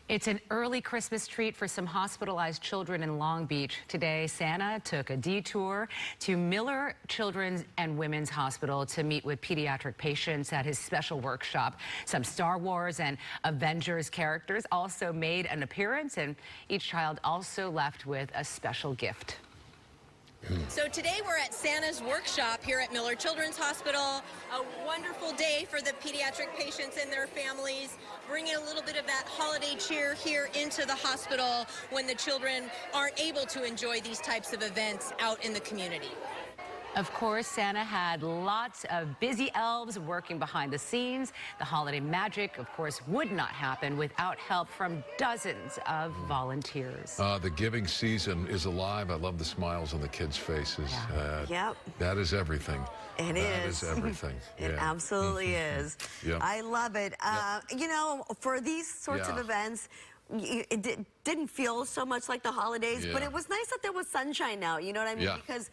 It's an early Christmas treat for some hospitalized children in Long Beach. Today, Santa took a detour to Miller Children's and Women's Hospital to meet with pediatric patients at his special workshop. Some Star Wars and Avengers characters also made an appearance, and each child also left with a special gift. So today we're at Santa's workshop here at Miller Children's Hospital. A wonderful day for the pediatric patients and their families, bringing a little bit of that holiday cheer here into the hospital when the children aren't able to enjoy these types of events out in the community. Of course, Santa had lots of busy elves working behind the scenes. The holiday magic, of course, would not happen without help from dozens of volunteers. The giving season is alive. I love the smiles on the kids' faces. Yep. That is everything. That is everything. It absolutely is. Yep. I love it. Yep. You know, for these sorts of events, it didn't feel so much like the holidays, but it was nice that there was sunshine now, you know what I mean? Because,